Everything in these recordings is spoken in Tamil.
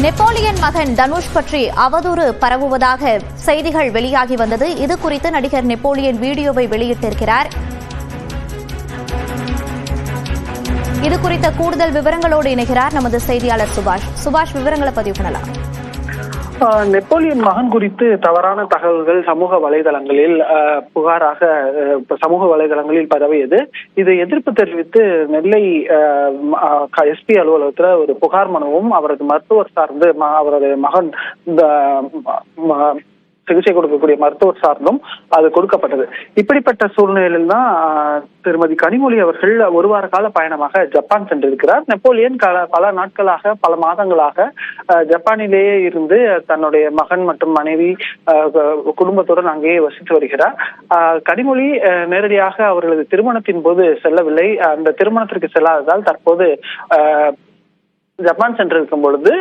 நெப்போலியன் மகன் தனுஷ் பற்றி அவதூறு பரவுவதாக செய்திகள் வெளியாகி வந்தது. இது குறித்து நடிகர் நெப்போலியன் வீடியோவை வெளியிட்டிருக்கிறார். இது குறித்த கூடுதல் விவரங்களோடு இணைகிறார் நமது செய்தியாளர் சுபாஷ். விவரங்களை பதிவு பண்ணலாம். நெப்போலியன் மகன் குறித்து தவறான தகவல்கள் சமூக வலைதளங்களில் புகாராக சமூக வலைதளங்களில் பரவியது. இதை எதிர்ப்பு தெரிவித்து நெல்லை எஸ்பி அலுவலகத்துல ஒரு புகார் மனுவும் அவரது மருத்துவர் சார்ந்து அவரது மகன் சிகிச்சை கொடுக்கக்கூடிய மருத்துவர் சார்ந்தும் அது கொடுக்கப்பட்டது. இப்படிப்பட்ட சூழ்நிலையில் தான் திருமதி கனிமொழி அவர்கள் ஒரு வார கால பயணமாக ஜப்பான் சென்றிருக்கிறார். நெப்போலியன் பல நாட்களாக பல மாதங்களாக ஜப்பானிலேயே இருந்து தன்னுடைய மகன் மற்றும் மனைவி குடும்பத்துடன் அங்கேயே வசித்து வருகிறார். கனிமொழி நேரடியாக அவர்களது திருமணத்தின் போது செல்லவில்லை. அந்த திருமணத்திற்கு செல்லாததால் தற்போது ஜப்பான் சென்றிருக்கும் பொழுது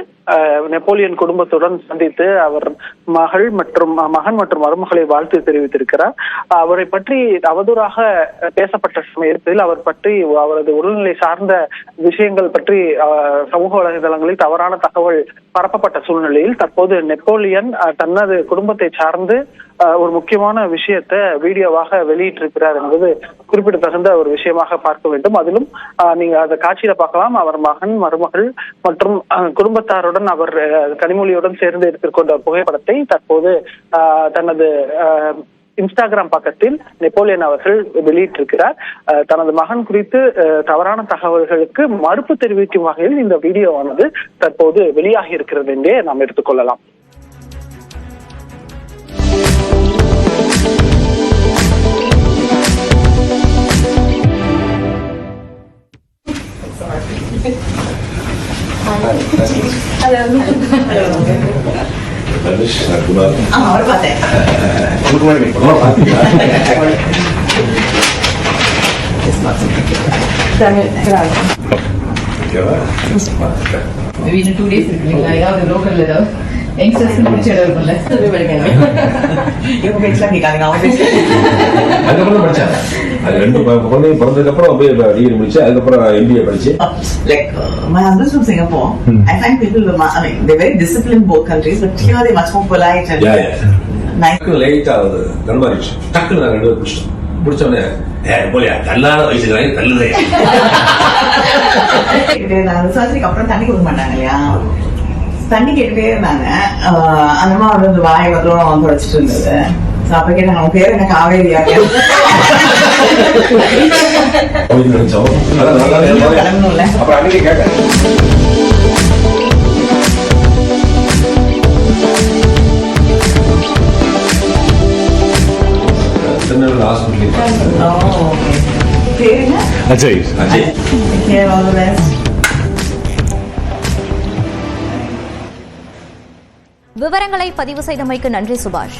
நெப்போலியன் குடும்பத்துடன் சந்தித்து அவர் மகன் மற்றும் மருமகளை வாழ்த்து தெரிவித்திருக்கிறார். அவரை பற்றி அவதூறாக பேசப்பட்ட சமயத்தில் அவர் பற்றி அவரது உடல்நிலை சார்ந்த விஷயங்கள் பற்றி சமூக வலைதளங்களில் தவறான தகவல் பரப்பப்பட்ட சூழ்நிலையில் தற்போது நெப்போலியன் தனது குடும்பத்தை சார்ந்து ஒரு முக்கியமான விஷயத்தை வீடியோவாக வெளியிட்டிருக்கிறார் என்பது குறிப்பிடத்தகுந்த ஒரு விஷயமாக பார்க்க வேண்டும். அதிலும் நீங்க அந்த காட்சியில பார்க்கலாம். அவர் மகன் மருமகள் மற்றும் குடும்பத்தாருடன் அவர் கனிமொழியுடன் சேர்ந்து எடுத்துக்கொண்ட புகைப்படத்தை தற்போது தனது இன்ஸ்டாகிராம் பக்கத்தில் நெப்போலியன் அவர்கள் வெளியிட்டிருக்கிறார். தனது மகன் குறித்து தவறான தகவல்களுக்கு மறுப்பு தெரிவிக்கும் வகையில் இந்த வீடியோவானது தற்போது வெளியாகி இருக்கிறது என்றே நாம் எடுத்துக்கொள்ளலாம். Maybe in 2 days இருக்குங்களா? யாவது லோக்கல்ல ஏதாவது யங்ஸ்டர்ஸ் முடிச்ச இடம் இருக்கும்ல. இவங்க பேசலாம் கேட்காதீங்க. அவங்க அதுக்கப்புறம் படிச்சாங்க. அது ரெண்டு குழந்தை பிறந்ததுக்கு அப்புறம் போய் டிகிரி முடிச்சு அதுக்கப்புறம் MBA படிச்சு. Like my husband's from Singapore. I find people they're very disciplined both countries, but here they're much more polite and nice. லைட்டா அது கண்மாரிச்சு டக்குன்னு நாங்கள் ரெண்டு பேரும் பிடிச்சோடனே போலியா கல்லாத வயசுக்கு கல்லுதே. சர்ஜரிக்கு அப்புறம் தண்ணி கொடுக்க மாட்டாங்க இல்லையா? தண்ணி கேட்டுட்டே இருந்தாங்க. அந்த மாதிரி வந்து வாயை மட்டும் தொடச்சிட்டு இருந்தது. அப்ப கேட்டாங்க அவங்க பேர் என்ன காவேரியா? கிளம்பணும்ல. அப்புறம் அன்னைக்கு கேட்டேன் அஜய். விவரங்களை பதிவு செய்தமைக்கு நன்றி சுபாஷ்.